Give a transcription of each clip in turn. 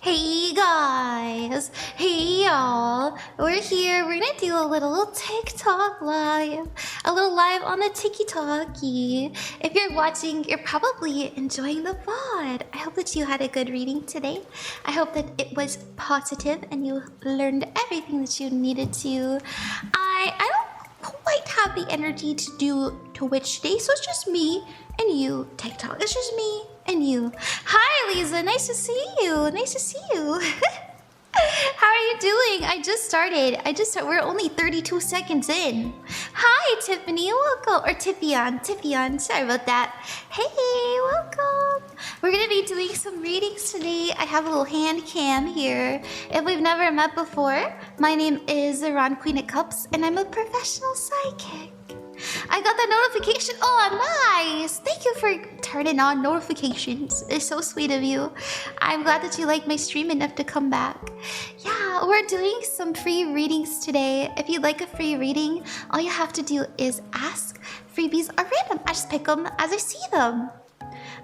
Hey guys, hey y'all, we're here, we're gonna do a little TikTok live, a little live on the Tiki-Talkie. If you're watching, you're probably enjoying the VOD. I hope that you had a good reading today. I hope that it was positive and you learned everything that you needed to. I don't quite have the energy to do Twitch today, so it's just me and you, TikTok. It's just me and you. Hi, Lisa. Nice to see you. Nice to see you. How are you doing? I just started. We're only 32 seconds in. Hi, Tiffany. Welcome. Or Tiffyan. Sorry about that. Hey, welcome. We're going to be doing some readings today. I have a little hand cam here. If we've never met before, my name is Ron, Queen of Cups, and I'm a professional psychic. I got the notification. Oh, nice. Thank you for turning on notifications. It's so sweet of you. I'm glad that you like my stream enough to come back. Yeah, we're doing some free readings today. If you'd like a free reading, all you have to do is ask. Freebies are random. I just pick them as I see them.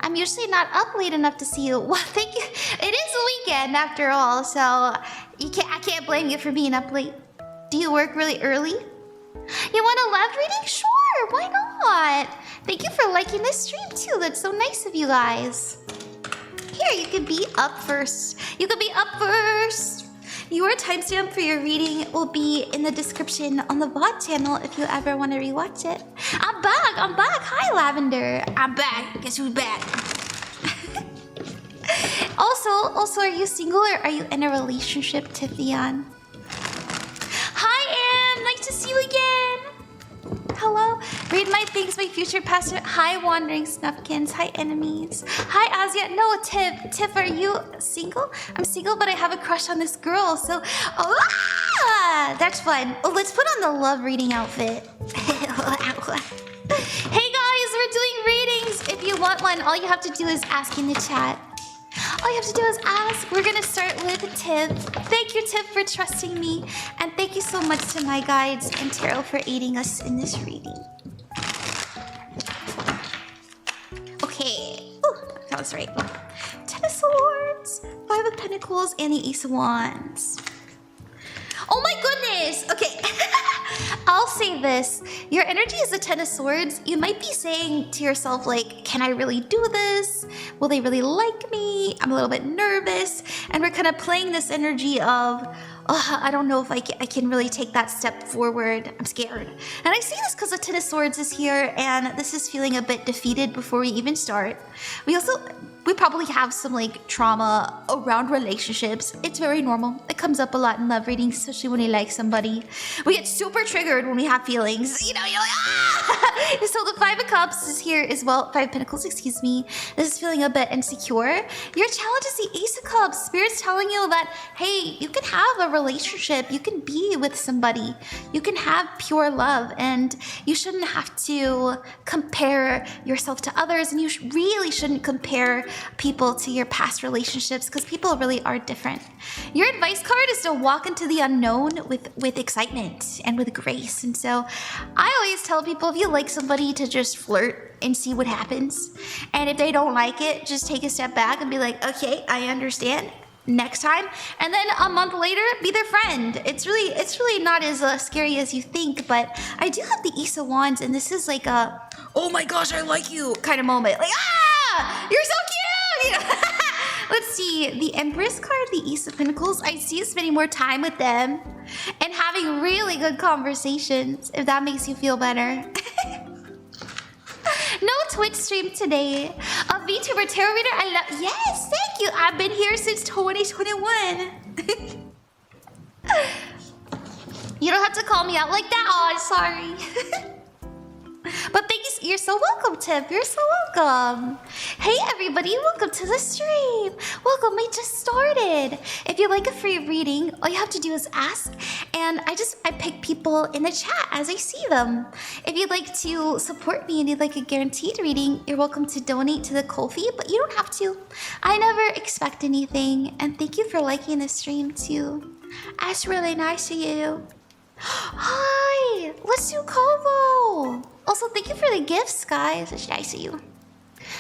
I'm usually not up late enough to see you. Well, thank you. It is a weekend after all, so I can't blame you for being up late. Do you work really early? You want a live reading? Sure, why not? Thank you for liking this stream too. That's so nice of you guys. Here, you can be up first. Your timestamp for your reading will be in the description on the VOD channel if you ever want to rewatch it. I'm back. Hi, Lavender. I'm back. Guess who's back? Also, are you single or are you in a relationship, Tiffyan? Hi, Em. Nice to see you again. Hello. Read my things, my future pastor. Hi, Wandering Snuffkins. Hi, enemies. Hi, Azia. No, Tiff, are you single? I'm single, but I have a crush on this girl, so... that's fun. Oh, let's put on the love reading outfit. Hey, guys, we're doing readings. If you want one, all you have to do is ask in the chat. All you have to do is ask. We're gonna start with Tiff. Thank you, Tiff, for trusting me. And thank you so much to my guides and tarot for aiding us in this reading. Okay. Ooh, that was right. 10 of Swords, 5 of Pentacles, and the Ace of Wands. Oh my goodness! Okay. I'll say this. Your energy is a 10 of Swords. You might be saying to yourself, like, can I really do this? Will they really like me? I'm a little bit nervous. And we're kind of playing this energy of, oh, I don't know if I can really take that step forward. I'm scared. And I say this because the 10 of Swords is here, and this is feeling a bit defeated before we even start. We probably have some like trauma around relationships. It's very normal. It comes up a lot in love readings, especially when you like somebody. We get super triggered when we have feelings. You know, you're like, ah! So the 5 of Cups is here as well. 5 of Pentacles, excuse me. This is feeling a bit insecure. Your challenge is the Ace of Cups. Spirit's telling you that, hey, you can have a relationship. You can be with somebody. You can have pure love, and you shouldn't have to compare yourself to others, and you really shouldn't compare people to your past relationships, because people really are different. Your advice card is to walk into the unknown with excitement and with grace. And so I always tell people, if you like somebody, to just flirt and see what happens. And if they don't like it, just take a step back and be like, okay, I understand. Next time. And then a month later, be their friend. It's really not as scary as you think. But I do have the Ace of Wands, and this is like a, oh my gosh, I like you kind of moment. Like, ah, you're so cute. You know? Let's see, the Empress card, the Ace of Pentacles. I see you spending more time with them and having really good conversations, if that makes you feel better. No Twitch stream today. A VTuber tarot reader, I love. Yes, thank you. I've been here since 2021. You don't have to call me out like that. Oh, I'm sorry. But thank you. You're so welcome, Tiff. You're so welcome. Hey, everybody. Welcome to the stream. Welcome. I just started. If you like a free reading, all you have to do is ask. And I pick people in the chat as I see them. If you'd like to support me and you'd like a guaranteed reading, you're welcome to donate to the Ko-fi, but you don't have to. I never expect anything. And thank you for liking the stream, too. That's really nice of you. Hi. Let's do Kovo. Also, thank you for the gifts, guys. It's nice of you.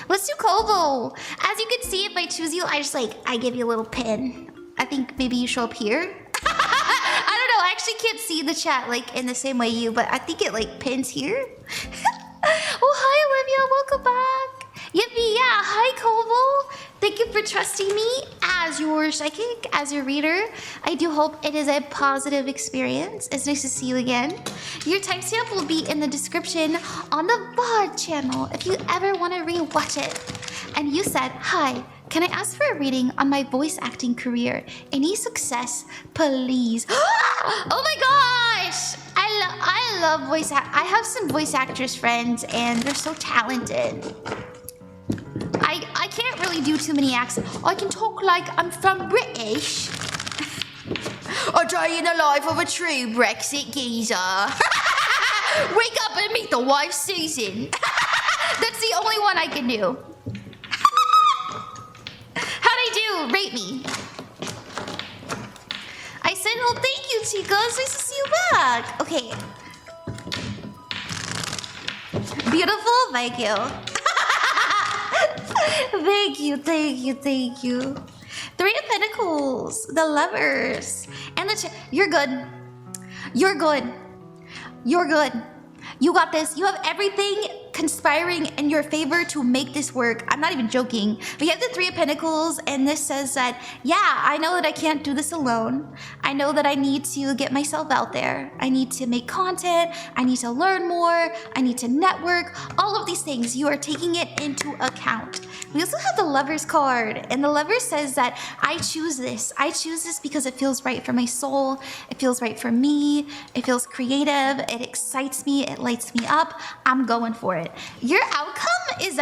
Let's do kovo. As you can see, if I choose you, I give you a little pin. I think maybe you show up here. I don't know. I actually can't see the chat like in the same way you, but I think it like pins here. Oh, hi Olivia, welcome back. Yippee, yeah, hi Kovo. Thank you for trusting me as your psychic, as your reader. I do hope it is a positive experience. It's nice to see you again. Your timestamp will be in the description on the VOD channel if you ever want to rewatch it. And you said, hi, can I ask for a reading on my voice acting career? Any success, please? Oh my gosh! I love voice act. I have some voice actress friends and they're so talented. I can't really do too many accents. I can talk like I'm from British. A day in the life of a true Brexit geezer. Wake up and meet the wife Susan. That's the only one I can do. How'd I do? Rate me. I said, well, thank you, Chica. It's nice to see you back. Okay. Beautiful, thank you. Thank you, thank you, thank you. Three of Pentacles, the Lovers, and the you're good. You're good. You're good. You got this. You have everything conspiring in your favor to make this work. I'm not even joking. We have the Three of Pentacles, and this says that, yeah, I know that I can't do this alone. I know that I need to get myself out there. I need to make content. I need to learn more. I need to network. All of these things, you are taking it into account. We also have the Lovers card, and the Lover says that I choose this. I choose this because it feels right for my soul. It feels right for me. It feels creative. It excites me. It lights me up. I'm going for it. Your outcome is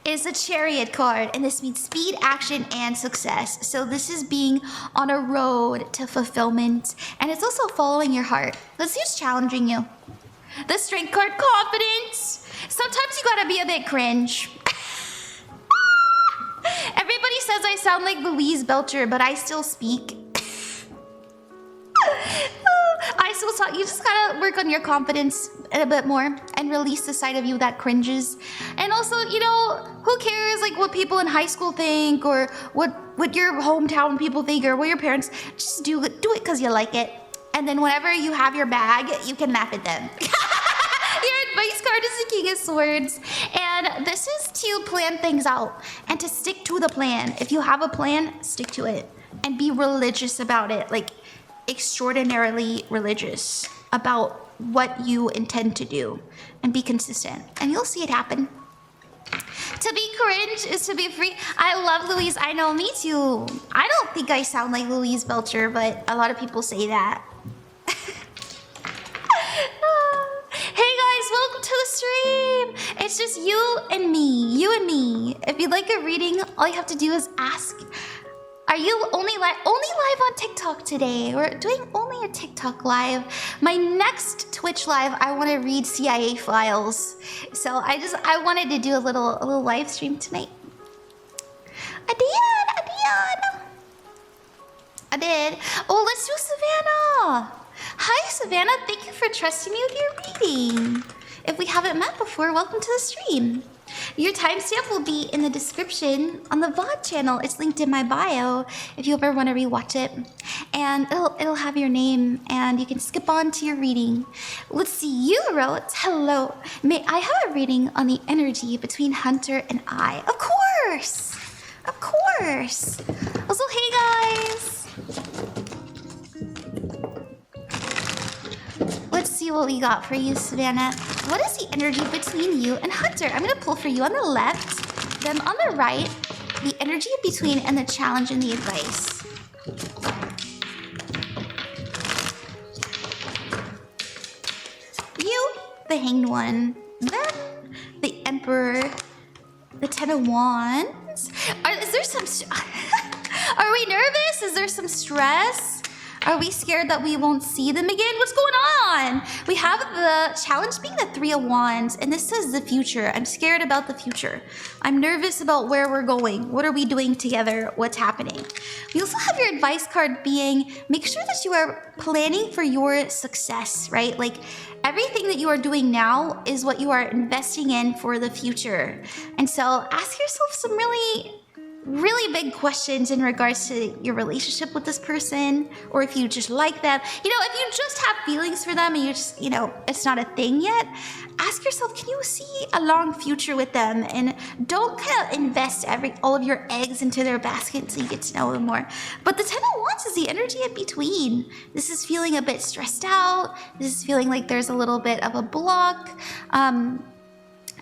is a Chariot card, and this means speed, action, and success. So this is being on a road to fulfillment, and it's also following your heart. Let's see who's challenging you. The Strength card, confidence. Sometimes you gotta be a bit cringe. Everybody says I sound like Louise Belcher, but I still speak. I still talk. You just gotta work on your confidence a bit more and release the side of you that cringes. And also, you know, who cares like what people in high school think or what your hometown people think or what your parents. Just do it because you like it. And then whenever you have your bag, you can laugh at them. Your advice card is the King of Swords, and this is to plan things out and to stick to the plan. If you have a plan, stick to it and be religious about it, like extraordinarily religious about what you intend to do, and be consistent, and you'll see it happen. To be cringe is to be free. I love Louise. I know, me too. I don't think I sound like Louise Belcher, but a lot of people say that. Hey guys, welcome to the stream. It's just you and me. If you'd like a reading, all you have to do is ask. Are you only live on TikTok today? We're doing only a TikTok live. My next Twitch live, I want to read CIA files. So I wanted to do a little live stream tonight. I did. Oh, let's do Savannah. Hi, Savannah. Thank you for trusting me with your reading. If we haven't met before, welcome to the stream. Your timestamp will be in the description on the VOD channel. It's linked in my bio if you ever want to rewatch it. And it'll have your name, and you can skip on to your reading. Let's see, you wrote, hello. May I have a reading on the energy between Hunter and I? Of course. Of course. Also, hey guys. Let's see what we got for you, Savannah. What is the energy between you and Hunter? I'm gonna pull for you on the left, then on the right, the energy between and the challenge and the advice. You, the Hanged One, then the Emperor, the Ten of Wands. Is there some... Are we nervous? Is there some stress? Are we scared that we won't see them again? What's going on? We have the challenge being the Three of Wands, and this says the future. I'm scared about the future. I'm nervous about where we're going. What are we doing together? What's happening? We also have your advice card being, make sure that you are planning for your success, right? Like everything that you are doing now is what you are investing in for the future. And so ask yourself some really big questions in regards to your relationship with this person, or if you just like them. You know, if you just have feelings for them and you just, you know, it's not a thing yet, ask yourself, can you see a long future with them? And don't kind of invest all of your eggs into their basket until you get to know them more. But the 10 of Wands is the energy in between. This is feeling a bit stressed out. This is feeling like there's a little bit of a block.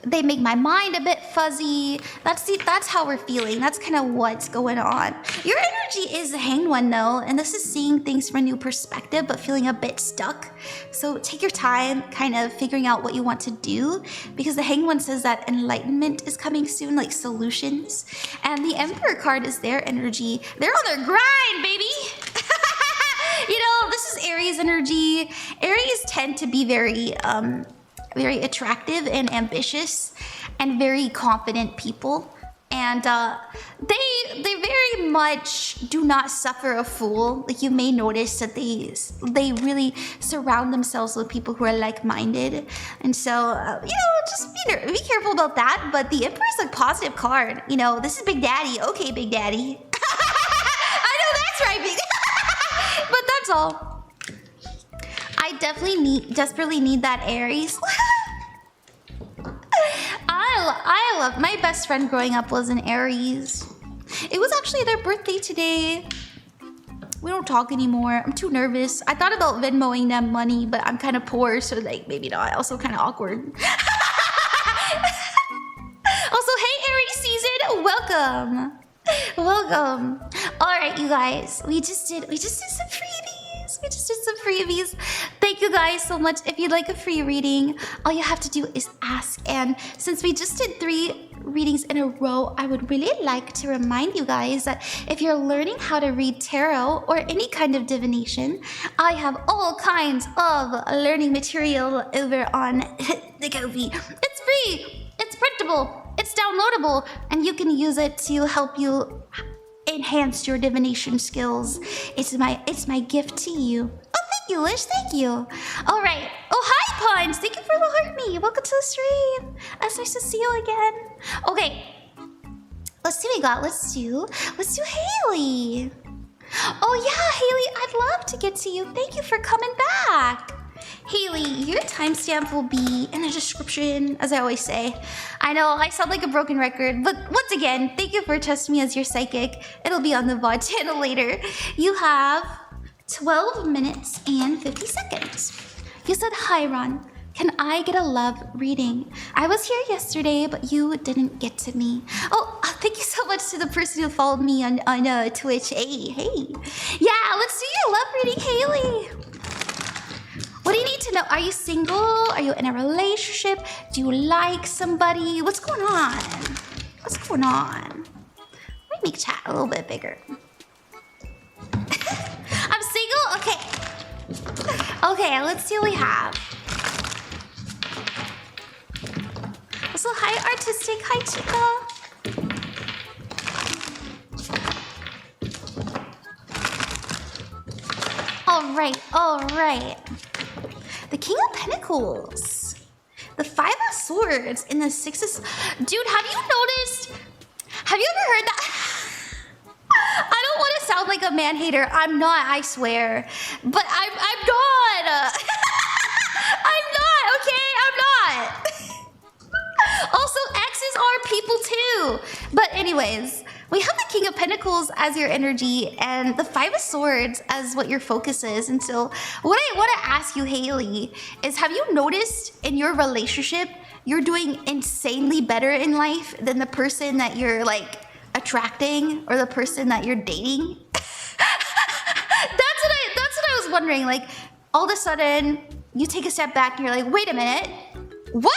They make my mind a bit fuzzy. That's how we're feeling. That's kind of what's going on. Your energy is the Hanged One though, and this is seeing things from a new perspective, but feeling a bit stuck. So take your time kind of figuring out what you want to do, because the Hanged One says that enlightenment is coming soon, like solutions. And the Emperor card is their energy. They're on their grind, baby. You know, this is Aries energy. Aries tend to be very attractive and ambitious and very confident people, and they very much do not suffer a fool. Like you may notice that they really surround themselves with people who are like-minded, and so you know, just be careful about that. But the Emperor is a positive card. You know, this is Big Daddy. Okay, Big Daddy. I know that's right, Big. But that's all. I desperately need that Aries. I love, my best friend growing up was an Aries. It was actually their birthday today. We don't talk anymore. I'm too nervous. I thought about Venmoing them money, but I'm kind of poor, so like maybe not. Also kind of awkward. Also, hey Aries season, welcome. Welcome. All right, you guys, we just did some freebies. We just did some freebies. Thank you guys so much. If you'd like a free reading, all you have to do is ask. And since we just did 3 readings in a row, I would really like to remind you guys that if you're learning how to read tarot or any kind of divination, I have all kinds of learning material over on the Ko-fi. It's free, it's printable, it's downloadable, and you can use it to help you enhance your divination skills. It's my gift to you. Oh, thank you, Lysh. Thank you. All right. Oh, hi, Punch. Thank you for the heart me. Welcome to the stream. It's nice to see you again. Okay. Let's see what we got. Let's do Haleigh. Oh yeah, Haleigh. I'd love to get to you. Thank you for coming back. Haleigh, your timestamp will be in the description, as I always say. I know I sound like a broken record, but once again, thank you for trusting me as your psychic. It'll be on the VOD channel later. You have 12 minutes and 50 seconds. You said, hi, Ron. Can I get a love reading? I was here yesterday, but you didn't get to me. Oh, thank you so much to the person who followed me on Twitch. Hey. Yeah, let's do your love reading, Haleigh. What do you need to know? Are you single? Are you in a relationship? Do you like somebody? What's going on? What's going on? Let me make chat a little bit bigger. I'm single? Okay. Okay, let's see what we have. Also, hi, Artistic. Hi, Chica. All right. The King of Pentacles, the 5 of Swords, and the 6 of... Dude, have you noticed? Have you ever heard that? I don't want to sound like a man hater. I'm not, I swear. But I'm not. I'm not, okay? I'm not. Also, exes are people too. But anyways, we have the King of Pentacles as your energy and the 5 of Swords as what your focus is. And so what I want to ask you, Haleigh, is have you noticed in your relationship you're doing insanely better in life than the person that you're like attracting or the person that you're dating? That's what I was wondering. Like all of a sudden you take a step back and you're like, wait a minute, what?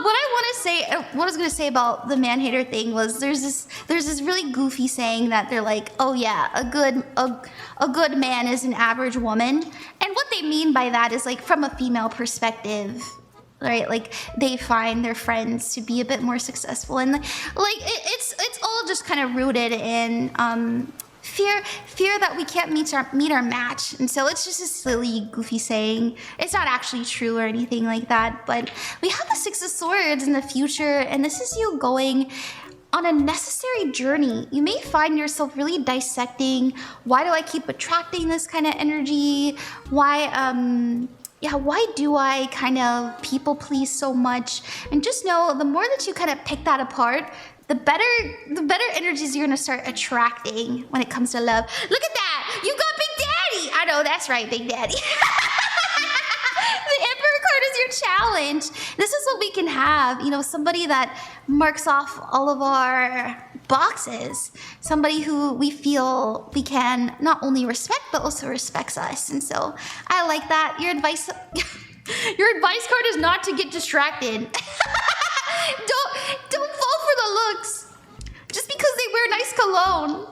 What I want to what I was gonna say about the man hater thing was there's this really goofy saying that they're like, oh yeah, a good man is an average woman, and what they mean by that is like from a female perspective, right? Like they find their friends to be a bit more successful, and like it's all just kind of rooted in fear that we can't meet our match. And so it's just a silly, goofy saying. It's not actually true or anything like that, but we have the Six of Swords in the future, and this is you going on a necessary journey. You may find yourself really dissecting, why do I keep attracting this kind of energy? Why do I kind of people please so much? And just know, the more that you kind of pick that apart, the better energies you're gonna start attracting when it comes to love. Look at that! You got Big Daddy! I know, that's right, Big Daddy. The Emperor card is your challenge. This is what we can have, you know, somebody that marks off all of our boxes. Somebody who we feel we can not only respect, but also respects us. And so, I like that. Your advice card is not to get distracted. Don't fall for the looks just because they wear nice cologne.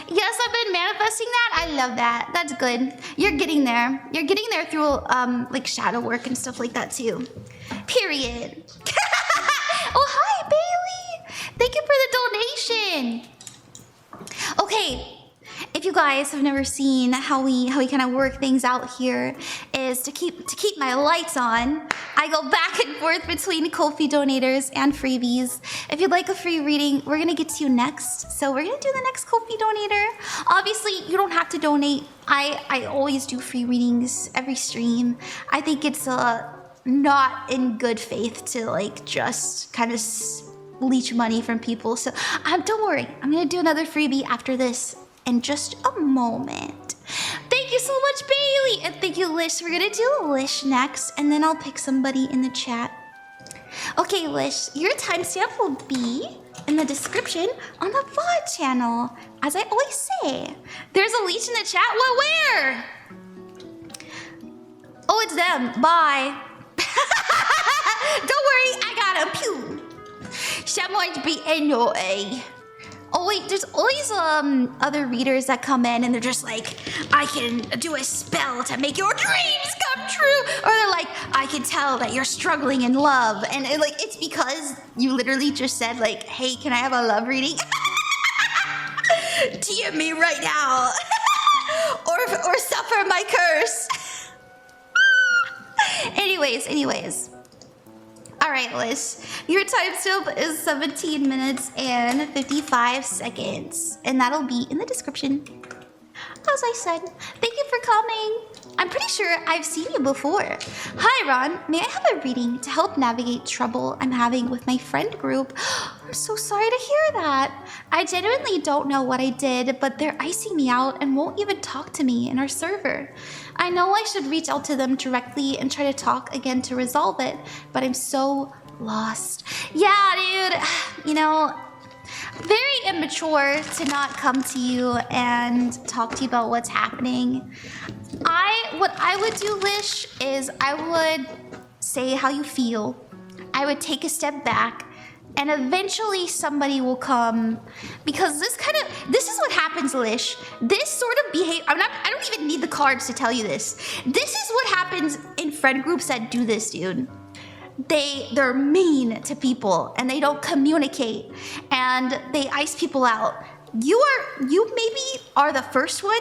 Yes, I've been manifesting that. I love that. That's good. You're getting there. You're getting there through like shadow work and stuff like that too. Period. Oh, hi, Bailey. Thank you for the donation. Okay. If you guys have never seen how we kind of work things out here, is to keep my lights on, I go back and forth between Ko-fi donators and freebies. If you'd like a free reading, we're gonna get to you next. So we're gonna do the next Ko-fi donator. Obviously, you don't have to donate. I always do free readings every stream. I think it's not in good faith to like just kind of leech money from people. So don't worry, I'm gonna do another freebie after this in just a moment. Thank you so much, Bailey, and thank you, Lysh. We're gonna do Lysh next, and then I'll pick somebody in the chat. Okay, Lysh, your timestamp will be in the description on the VOD channel. As I always say, there's a leech in the chat. Well, where? Oh, it's them. Bye. Don't worry, I got him. Pew. Someone's beating your A. Oh wait, there's always other readers that come in and they're just like, I can do a spell to make your dreams come true. Or they're like, I can tell that you're struggling in love. And like, it's because you literally just said like, hey, can I have a love reading? DM me right now. or suffer my curse. Anyways. All right, Lysh, your timestamp is 17 minutes and 55 seconds, and that'll be in the description. As I said, thank you for coming. I'm pretty sure I've seen you before. Hi, Ron. May I have a reading to help navigate trouble I'm having with my friend group? I'm so sorry to hear that. I genuinely don't know what I did, but they're icing me out and won't even talk to me in our server. I know I should reach out to them directly and try to talk again to resolve it, but I'm so lost. Yeah, dude, you know, very immature to not come to you and talk to you about what's happening. What I would do, Lysh, is I would say how you feel. I would take a step back, and eventually somebody will come, because this is what happens, Lysh. This sort of behavior, I don't even need the cards to tell you this. This is what happens in friend groups that do this, dude. They're mean to people and they don't communicate and they ice people out. You maybe are the first one,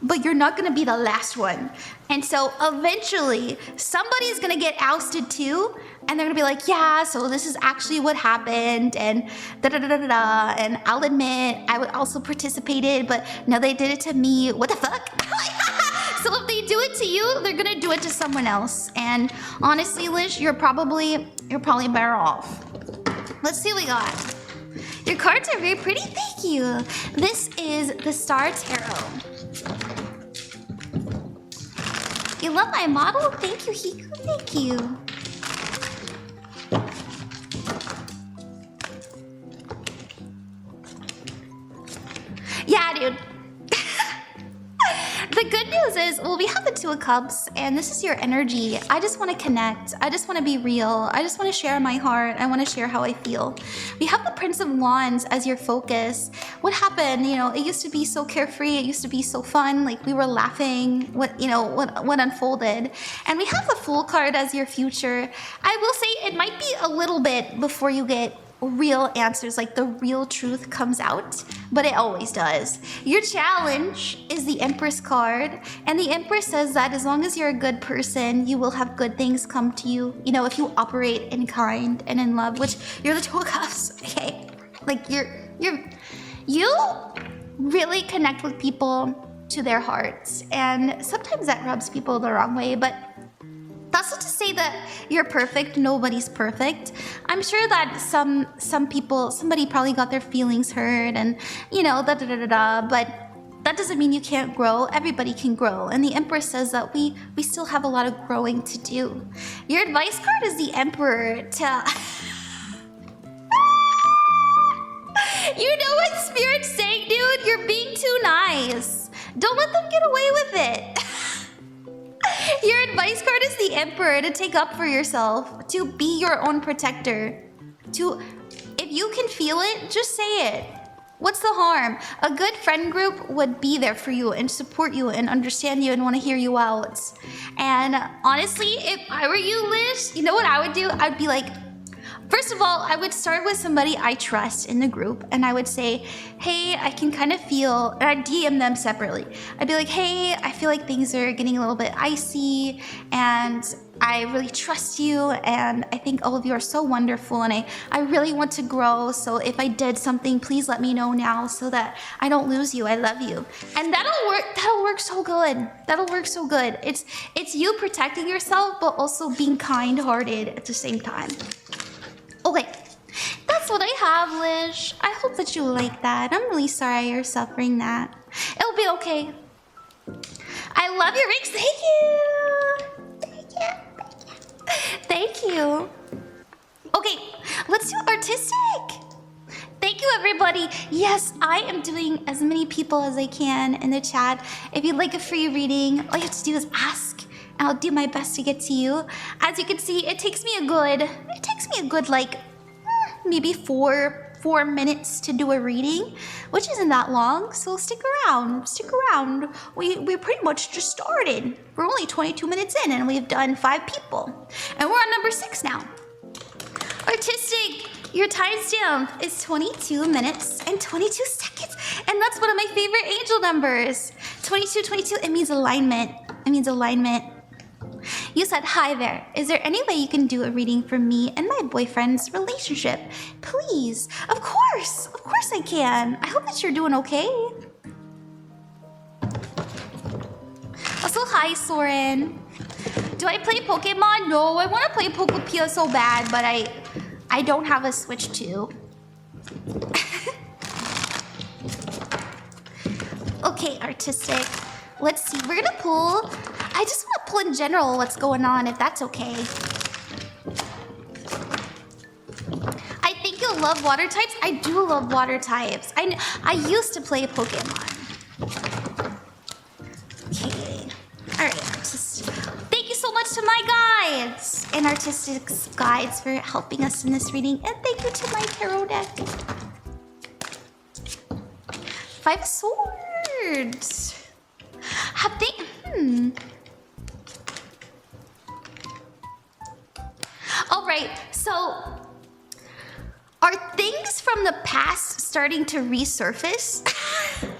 but you're not gonna be the last one. And so eventually somebody's gonna get ousted too, and they're gonna be like, yeah, so this is actually what happened, and da-da-da-da-da, and I'll admit I would also participated, but no, they did it to me. What the fuck? So if they do it to you, they're gonna do it to someone else. And honestly, Lysh, you're probably better off. Let's see what we got. Your cards are very pretty, thank you. This is the Star Tarot. You love my model? Thank you, Hiku, thank you. Yeah, dude. The good news is, well, we have the Two of Cups, and this is your energy. I just want to connect. I just want to be real. I just want to share my heart. I want to share how I feel. We have the Prince of Wands as your focus. What happened? You know, it used to be so carefree. It used to be so fun. Like we were laughing. What unfolded. And we have the Fool card as your future. I will say it might be a little bit before you get real answers, like the real truth comes out, but it always does. Your challenge is the Empress card, and the Empress says that as long as you're a good person, you will have good things come to you. You know, if you operate in kind and in love, which you're the Two of Cups, okay? Like you really connect with people to their hearts, and sometimes that rubs people the wrong way, but that's not to say that you're perfect. Nobody's perfect. I'm sure that somebody probably got their feelings hurt and, you know, but that doesn't mean you can't grow. Everybody can grow. And the Empress says that we still have a lot of growing to do. Your advice card is the Emperor to... You know what Spirit's saying, dude? You're being too nice. Don't let them get away with it. Your advice card is the Emperor, to take up for yourself, to be your own protector. If you can feel it, just say it. What's the harm? A good friend group would be there for you and support you and understand you and want to hear you out. And honestly, if I were you, Lysh, you know what I would do? I'd be like, first of all, I would start with somebody I trust in the group, and I would say, hey, I can kind of feel, and I'd DM them separately. I'd be like, hey, I feel like things are getting a little bit icy, and I really trust you, and I think all of you are so wonderful, and I really want to grow, so if I did something, please let me know now so that I don't lose you. I love you. And that'll work so good. That'll work so good. It's you protecting yourself, but also being kind-hearted at the same time. Okay, that's what I have, Lysh. I hope that you like that. I'm really sorry you're suffering that. It'll be okay. I love your rings. Thank you. Thank you. Okay, let's do artistic. Thank you, everybody. Yes, I am doing as many people as I can in the chat. If you'd like a free reading, all you have to do is ask. I'll do my best to get to you. As you can see, it takes me a good like maybe four minutes to do a reading, which isn't that long, so stick around. We pretty much just started. We're only 22 minutes in and we've done 5 people. And we're on number 6 now. Artistic, your timestamp is 22 minutes and 22 seconds. And that's one of my favorite angel numbers. 22, it means alignment. You said, hi there. Is there any way you can do a reading for me and my boyfriend's relationship? Please. Of course I can. I hope that you're doing okay. Also, hi, Soren. Do I play Pokemon? No, I want to play Pokepia so bad, but I don't have a Switch 2. Okay, artistic. Let's see, we're gonna pull. I just want to pull in general what's going on, if that's okay. I think you'll love water types. I do love water types. I used to play Pokemon. Okay, all right. Thank you so much to my guides and artistic guides for helping us in this reading, and thank you to my tarot deck. 5 swords. Have they? All right, so are things from the past starting to resurface? Because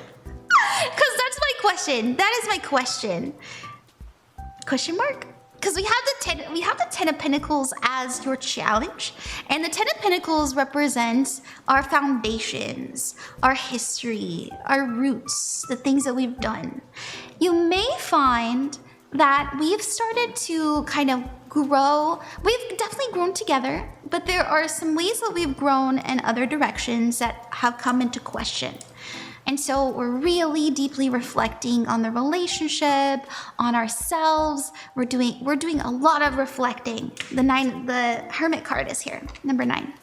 that's my question. That is my question. Question mark? Because we have the 10 of Pentacles as your challenge, and the 10 of Pentacles represents our foundations, our history, our roots, the things that we've done. You may find that we've started to kind of grow. We've definitely grown together, but there are some ways that we've grown in other directions that have come into question. And so we're really deeply reflecting on the relationship, on ourselves. We're doing a lot of reflecting. The Hermit card is here, number 9.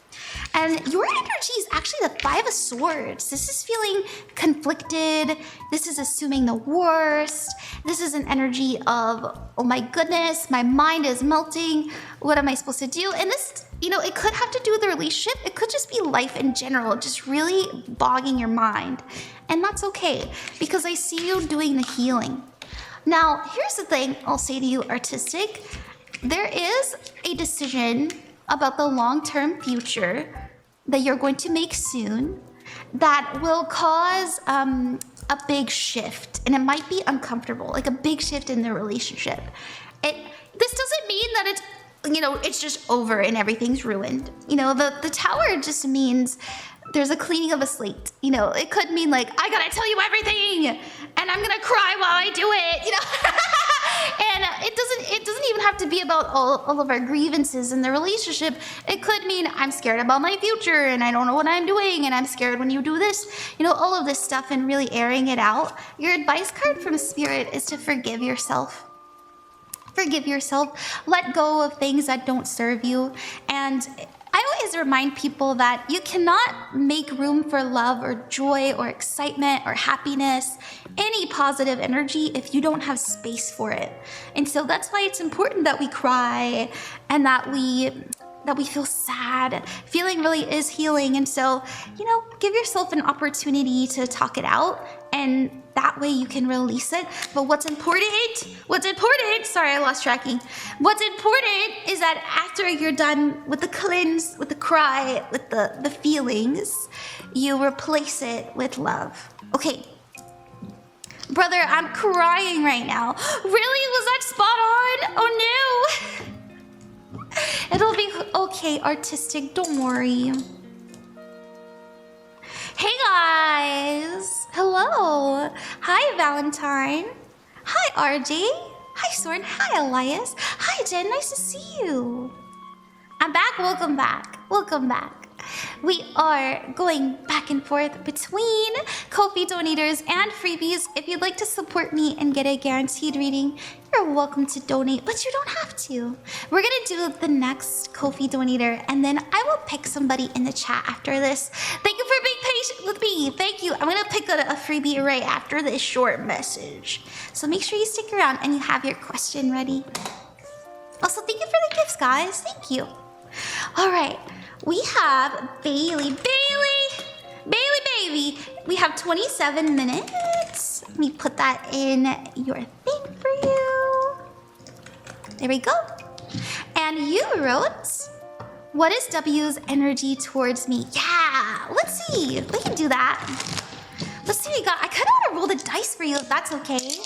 And your energy is actually the 5 of Swords. This is feeling conflicted. This is assuming the worst. This is an energy of, oh my goodness, my mind is melting. What am I supposed to do? And this, you know, it could have to do with the relationship. It could just be life in general, just really bogging your mind. And that's okay, because I see you doing the healing. Now, here's the thing I'll say to you, Artistic. There is a decision about the long-term future that you're going to make soon that will cause a big shift, and it might be uncomfortable, like a big shift in the relationship. This doesn't mean that it's, you know, it's just over and everything's ruined. You know, the Tower just means there's a cleaning of a slate. You know, it could mean like, I gotta tell you everything, and I'm gonna cry while I do it, you know? And it doesn't even have to be about all of our grievances in the relationship. It could mean I'm scared about my future and I don't know what I'm doing and I'm scared when you do this. You know, all of this stuff and really airing it out. Your advice card from Spirit is to forgive yourself. Forgive yourself. Let go of things that don't serve you. And I always remind people that you cannot make room for love or joy or excitement or happiness, any positive energy, if you don't have space for it. And so that's why it's important that we cry and that we feel sad. Feeling really is healing. And so, you know, give yourself an opportunity to talk it out, and that way you can release it. But what's important, sorry, I lost tracking. What's important is that after you're done with the cleanse, with the cry, with the feelings, you replace it with love. Okay. Brother, I'm crying right now. Really? Was that spot on? Oh no. It'll be okay, Artistic, don't worry. Hey guys! Hello! Hi Valentine! Hi RJ! Hi Soren! Hi Elias! Hi Jen, nice to see you! I'm back, welcome back, welcome back. We are going back and forth between Ko-fi donators and freebies. If you'd like to support me and get a guaranteed reading, you're welcome to donate, but you don't have to. We're gonna do the next Ko-fi donator, and then I will pick somebody in the chat after this. Thank you for being patient with me. Thank you. I'm gonna pick a freebie right after this short message. So make sure you stick around and you have your question ready. Also, thank you for the gifts, guys. Thank you. All right. We have Bailey. We have 27 minutes. Let me put that in your thing for you. There we go. And you wrote, what is W's energy towards me? Yeah, let's see. We can do that. Let's see what we got. I kind of want to roll the dice for you if that's okay.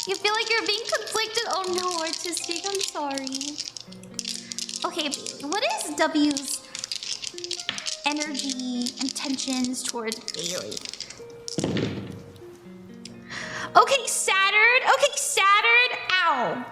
You feel like you're being conflicted? Oh no, Artistic, I'm sorry. Okay, what is W's energy intentions towards Bailey? Okay, Saturn. Ow.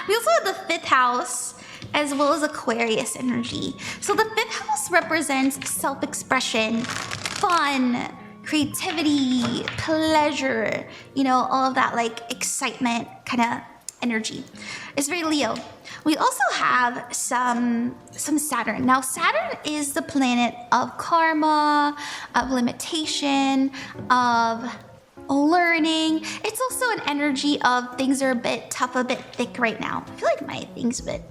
We also have the 5th house as well as Aquarius energy. So the 5th house represents self-expression, fun, creativity, pleasure, you know, all of that like excitement kind of energy. It's very Leo. We also have some Saturn. Now Saturn is the planet of karma, of limitation, of learning. It's also an energy of things are a bit tough, a bit thick right now. I feel like my thing's a bit,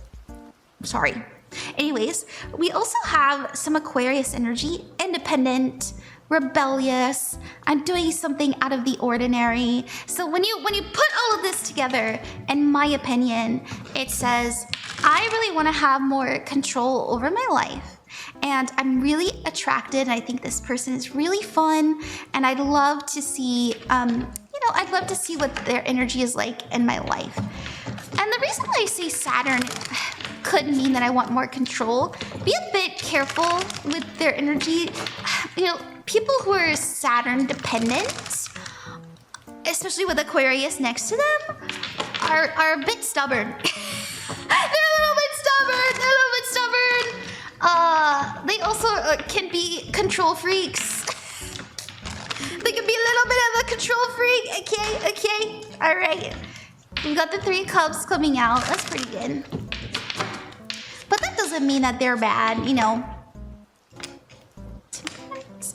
sorry. Anyways, we also have some Aquarius energy, independent, rebellious, and doing something out of the ordinary. So when you put all of this together, in my opinion, it says, I really want to have more control over my life. And I'm really attracted, and I think this person is really fun, and I'd love to see, I'd love to see what their energy is like in my life. And the reason why I say Saturn could mean that I want more control, be a bit careful with their energy. You know, people who are Saturn dependent, especially with Aquarius next to them, are a bit stubborn. They're a little bit stubborn. They also can be control freaks. They can be a little bit of a control freak. Okay. All right. We got the 3 cups coming out. That's pretty good. doesn't mean that they're bad, you know.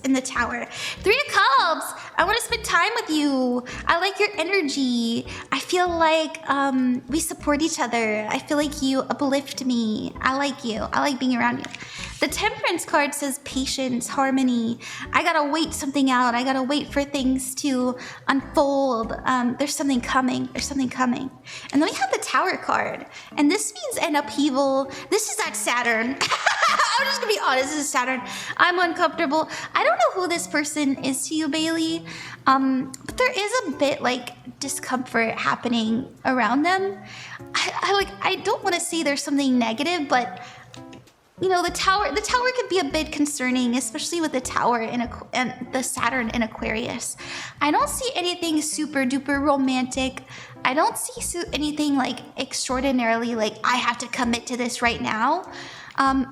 In the tower. 3 of Cups. I want to spend time with you. I like your energy. I feel like we support each other. I feel like you uplift me. I like you. I like being around you. The Temperance card says patience, harmony. I gotta wait something out. I gotta wait for things to unfold. There's something coming. There's something coming. And then we have the Tower card. And this means an upheaval. This is that Saturn. I'm just gonna be honest, this is Saturn. I'm uncomfortable. I don't know who this person is to you, Bailey. But there is a bit like discomfort happening around them. I don't want to say there's something negative, but you know, the tower could be a bit concerning, especially with the tower and the Saturn in Aquarius. I don't see anything super duper romantic. I don't see anything like extraordinarily like I have to commit to this right now.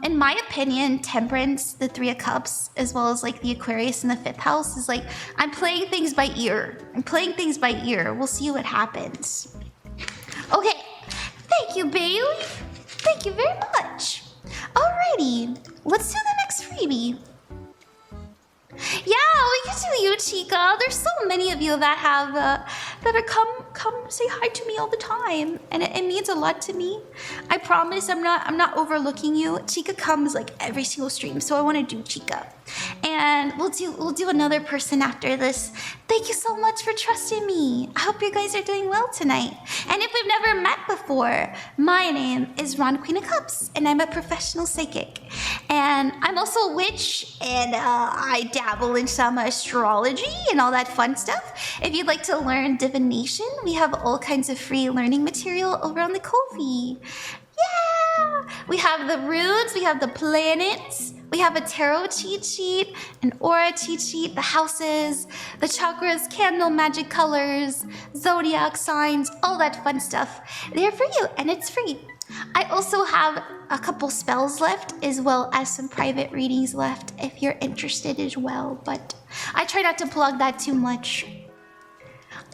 In my opinion, Temperance, the 3 of Cups, as well as like the Aquarius in the 5th house is like, I'm playing things by ear. I'm playing things by ear. We'll see what happens. Okay, thank you, Bailey. Thank you very much. Alrighty, let's do the next freebie. Yeah, we can do you, Chica. There's so many of you that have come say hi to me all the time, and it means a lot to me. I promise I'm not overlooking you. Chica comes like every single stream, so I want to do Chica, and we'll do another person after this. Thank you so much for trusting me. I hope you guys are doing well tonight. And if we've never met before, my name is Ron, Queen of Cups, and I'm a professional psychic. And I'm also a witch, and I dabble in some astrology and all that fun stuff. If you'd like to learn divination, we have all kinds of free learning material over on the Ko-fi. Yeah! We have the runes, we have the planets, we have a tarot cheat sheet, an aura cheat sheet, the houses, the chakras, candle magic colors, zodiac signs, all that fun stuff. They're for you, and it's free. I also have a couple spells left, as well as some private readings left if you're interested as well, but I try not to plug that too much.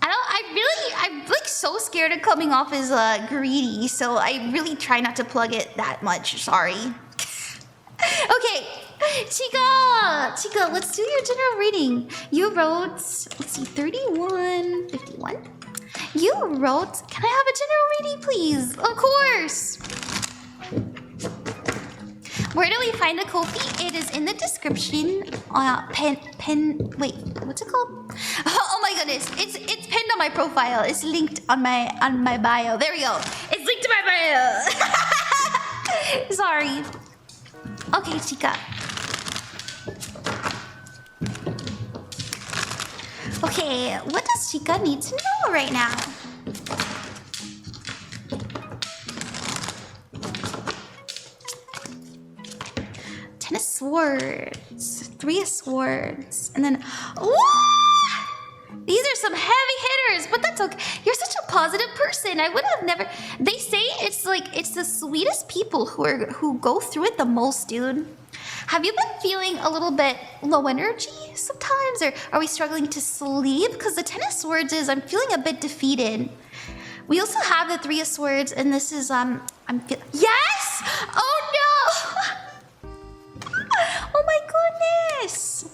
I'm like so scared of coming off as greedy, so I really try not to plug it that much, sorry. Okay, Chica, let's do your general reading. You wrote, let's see, 31, 51. You wrote, can I have a general reading, please? Of course. Where do we find the Ko-fi? It is in the description. Wait, what's it called? Oh my goodness, it's pinned on my profile. It's linked on my bio. There we go. It's linked to my bio. Sorry. Okay, Chica. Okay, what does Chica need to know right now? Ten of Swords, 3 of Swords, and then these are some heavy hitters, but that's okay. You're such a positive person. I would have never. They say it's the sweetest people who go through it the most, dude. Have you been feeling a little bit low energy sometimes, or are we struggling to sleep? Because the 10 of Swords is I'm feeling a bit defeated. We also have the 3 of Swords, and this is yes! Oh no! Oh my goodness!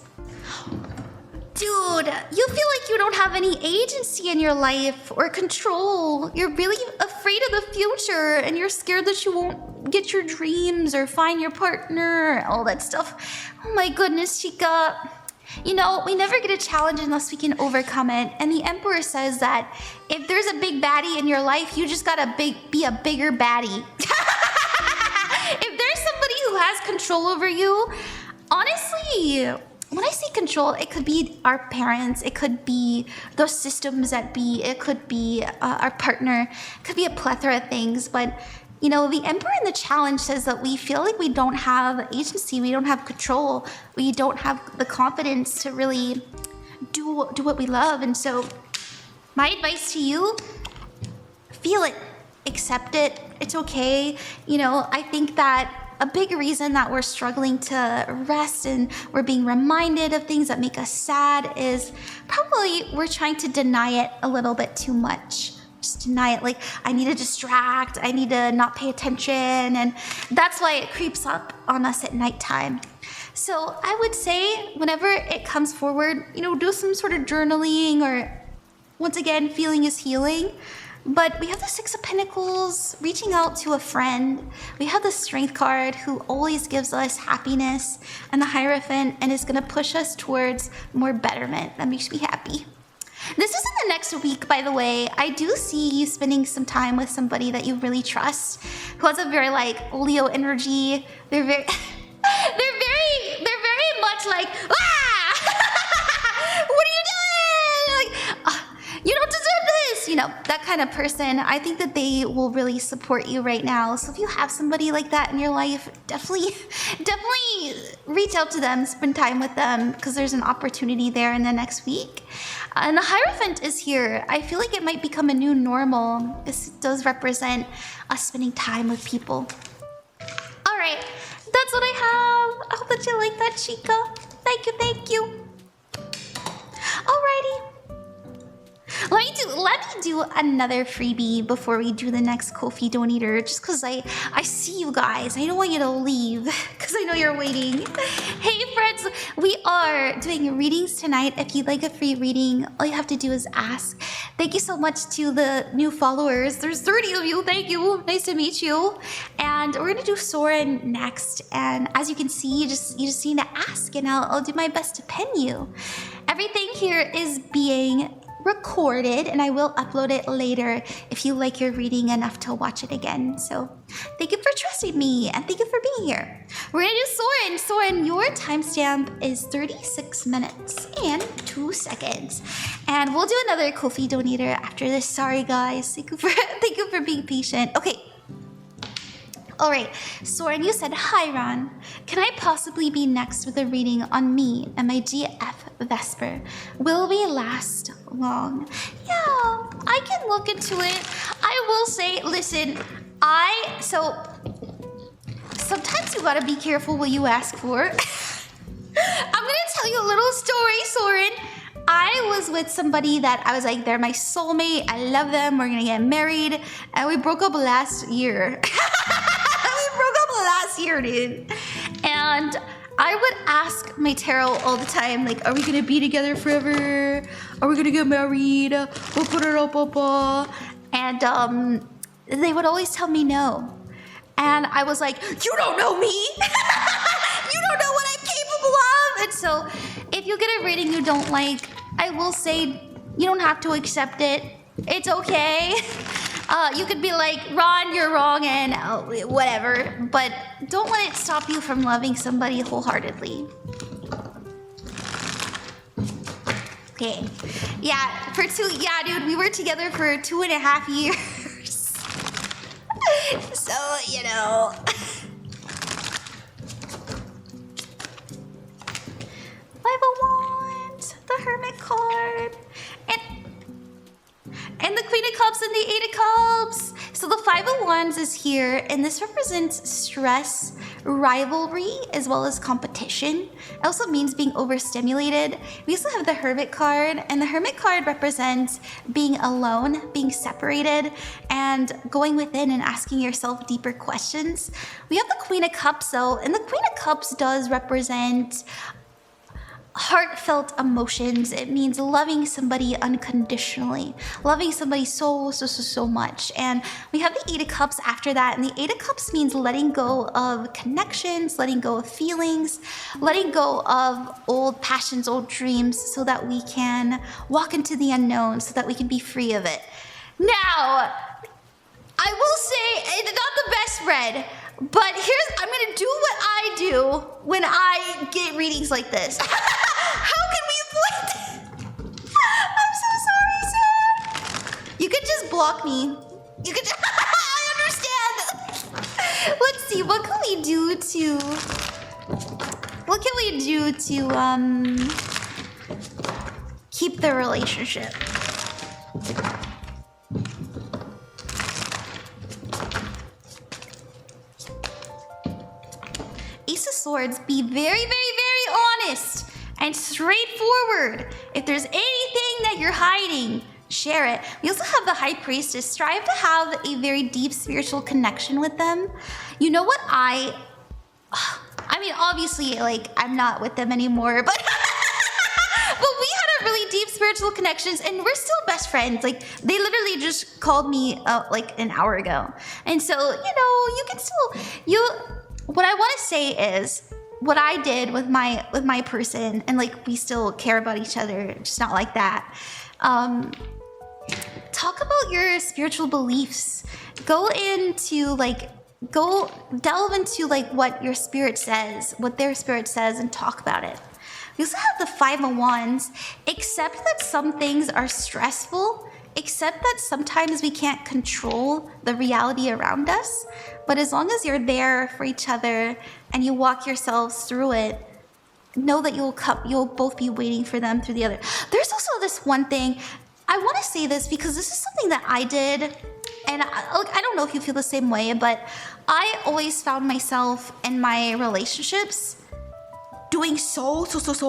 Dude, you feel like you don't have any agency in your life or control. You're really afraid of the future, and you're scared that you won't get your dreams or find your partner, all that stuff. Oh my goodness, Chica. You know, we never get a challenge unless we can overcome it. And the Emperor says that if there's a big baddie in your life, you just gotta be a bigger baddie. If there's somebody who has control over you, honestly, when I say control, it could be our parents, it could be those systems that be, it could be our partner, it could be a plethora of things, but you know, the Emperor in the challenge says that we feel like we don't have agency, we don't have control, we don't have the confidence to really do what we love. And so my advice to you, feel it, accept it, it's okay. You know, I think that a big reason that we're struggling to rest and we're being reminded of things that make us sad is probably we're trying to deny it a little bit too much. just deny it. Like, I need to distract, I need to not pay attention, and that's why it creeps up on us at nighttime. So I would say whenever it comes forward, you know, do some sort of journaling, or once again, feeling is healing. But we have the Six of Pentacles, reaching out to a friend. We have the Strength card, who always gives us happiness, and the Hierophant, and is gonna push us towards more betterment. That makes me happy. This is in the next week, by the way. I do see you spending some time with somebody that you really trust, who has a very like Leo energy. They're very, they're very much like, ah! What are you doing? Like, you don't deserve this, you know, that kind of person. I think that they will really support you right now. So if you have somebody like that in your life, definitely reach out to them, spend time with them, because there's an opportunity there in the next week. And the Hierophant is here. I feel like it might become a new normal. This does represent us spending time with people. All right, that's what I have. I hope that you like that, Chica. Thank you. Alrighty. Let me do another freebie before we do the next Ko-fi donator, just because I see you guys. I don't want you to leave, because I know you're waiting. Hey friends, we are doing readings tonight. If you'd like a free reading, all you have to do is ask. Thank you so much to the new followers. There's 30 of you. Thank you. Nice to meet you. And we're gonna do Soren next. And as you can see, you just need to ask, and I'll do my best to pin you. Everything here is being recorded, and I will upload it later if you like your reading enough to watch it again. So thank you for trusting me, and thank you for being here. We're gonna do Soren. Soren, your timestamp is 36 minutes and 2 seconds. And we'll do another Ko-fi donator after this. Sorry guys. Thank you for being patient. Okay. Alright, Soren, you said, hi Ron. Can I possibly be next with a reading on me and my GF Vesper? Will we last long? Yeah, I can look into it. I will say, listen, sometimes you gotta be careful what you ask for. I'm gonna tell you a little story, Soren. I was with somebody that I was like, they're my soulmate. I love them. We're gonna get married. And we broke up last year. Last year, dude. And I would ask my tarot all the time, like, are we gonna be together forever? Are we gonna get married? And they would always tell me no. And I was like, you don't know me. You don't know what I'm capable of. And so if you get a reading you don't like, I will say you don't have to accept it. It's okay. You could be like, Ron, you're wrong, and whatever. But don't let it stop you from loving somebody wholeheartedly. Okay. Yeah, dude, we were together for 2.5 years. So, you know. Five of Wands, the Hermit card, and the Queen of Cups and the Eight of Cups. So the Five of Wands is here, and this represents stress, rivalry, as well as competition. It also means being overstimulated. We also have the Hermit card, and the Hermit card represents being alone, being separated, and going within and asking yourself deeper questions. We have the Queen of Cups though, and the Queen of Cups does represent heartfelt emotions. It means loving somebody unconditionally, loving somebody so much. And we have the Eight of Cups after that, and the Eight of Cups means letting go of connections, letting go of feelings, letting go of old passions, old dreams, so that we can walk into the unknown, so that we can be free of it. Now, I will say it's not the best spread, but I'm gonna do what I do when I get readings like this. How can we avoid this? I'm so sorry, sir. You could just block me. You could just, I understand. Let's see, what can we do to keep the relationship? Ace of Swords, be very honest and straightforward. If there's anything that you're hiding, share it. We also have the High Priestess. Strive to have a very deep spiritual connection with them. You know what I mean, obviously, like, I'm not with them anymore, but but we had a really deep spiritual connections, and we're still best friends. Like, they literally just called me like an hour ago. And so, you know, you can still, what I want to say is, what I did with my person, and like, we still care about each other, just not like that. Talk about your spiritual beliefs. Go delve into like what your spirit says, what their spirit says, and talk about it. We also have the Five of Wands. Accept that some things are stressful. Accept that sometimes we can't control the reality around us. But as long as you're there for each other and you walk yourselves through it, know that you'll both be waiting for them through the other. There's also this one thing. I want to say this because this is something that I did. And I don't know if you feel the same way, but I always found myself in my relationships doing so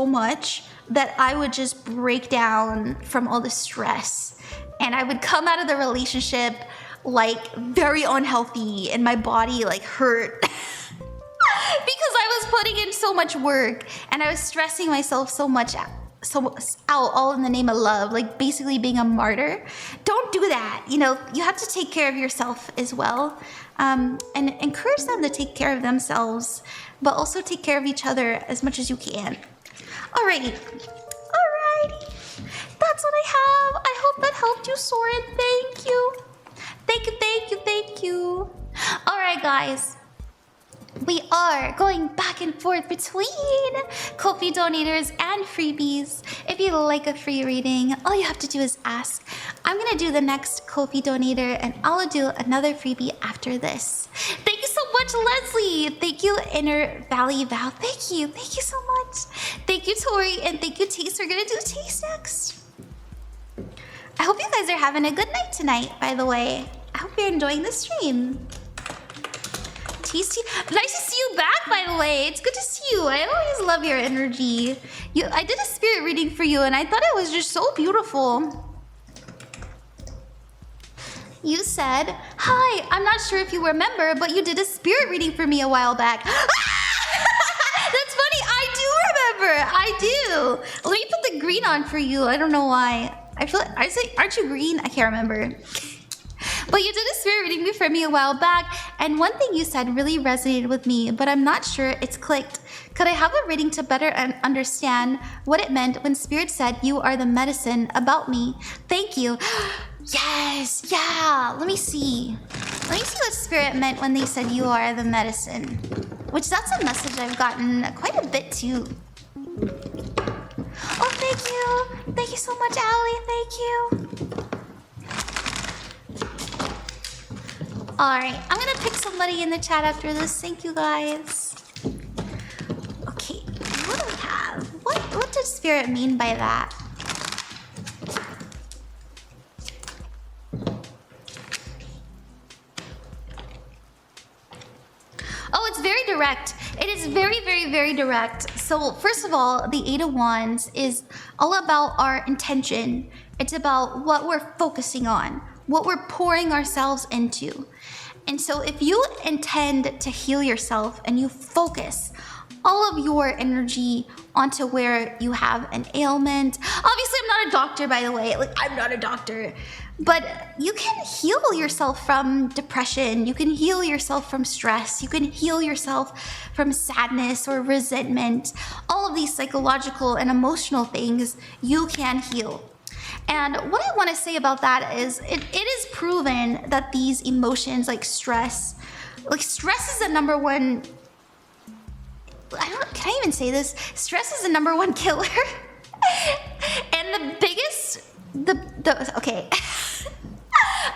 much that I would just break down from all the stress. And I would come out of the relationship like very unhealthy, and my body like hurt because I was putting in so much work and I was stressing myself so much out, all in the name of love, like basically being a martyr. Don't do that. You know, you have to take care of yourself as well, and encourage them to take care of themselves, but also take care of each other as much as you can. Alrighty. That's what I have. I hope that helped you, Soren. Thank you. Thank you. Alright, guys. We are going back and forth between Ko-fi donators and freebies. If you like a free reading, all you have to do is ask. I'm gonna do the next Ko-fi donator, and I'll do another freebie after this. Thank you so much, Leslie. Thank you, Inner Valley Val. Thank you so much. Thank you, Tori, and thank you, Taes. We're gonna do Taes next. I hope you guys are having a good night tonight, by the way. I hope you're enjoying the stream. Nice to see you back, by the way. It's good to see you. I always love your energy. I did a spirit reading for you, and I thought it was just so beautiful. You said, "Hi, I'm not sure if you remember, but you did a spirit reading for me a while back." That's funny. I do remember. I do. Let me put the green on for you. I don't know why. I feel like, aren't you green? I can't remember. But you did a spirit reading for me a while back, and one thing you said really resonated with me, but I'm not sure it's clicked. Could I have a reading to better understand what it meant when Spirit said you are the medicine about me? Thank you. Yes, yeah. Let me see what Spirit meant when they said you are the medicine. Which that's a message I've gotten quite a bit too. Oh, thank you. Thank you so much, Allie. Thank you. Alright, I'm gonna pick somebody in the chat after this. Thank you, guys. Okay, what do we have? What did Spirit mean by that? Oh, it's very direct. It is very direct. So, first of all, the Eight of Wands is all about our intention. It's about what we're focusing on, what we're pouring ourselves into. And so if you intend to heal yourself and you focus all of your energy onto where you have an ailment. Obviously, I'm not a doctor, by the way. Like, I'm not a doctor. But you can heal yourself from depression. You can heal yourself from stress. You can heal yourself from sadness or resentment. All of these psychological and emotional things you can heal. And what I want to say about that is it is proven that these emotions like stress is the number one, can I even say this? Stress is the number one killer. And the biggest, okay.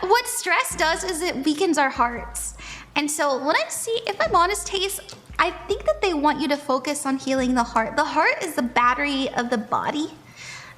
What stress does is it weakens our hearts. And so if I'm honest, Taes, I think that they want you to focus on healing the heart. The heart is the battery of the body.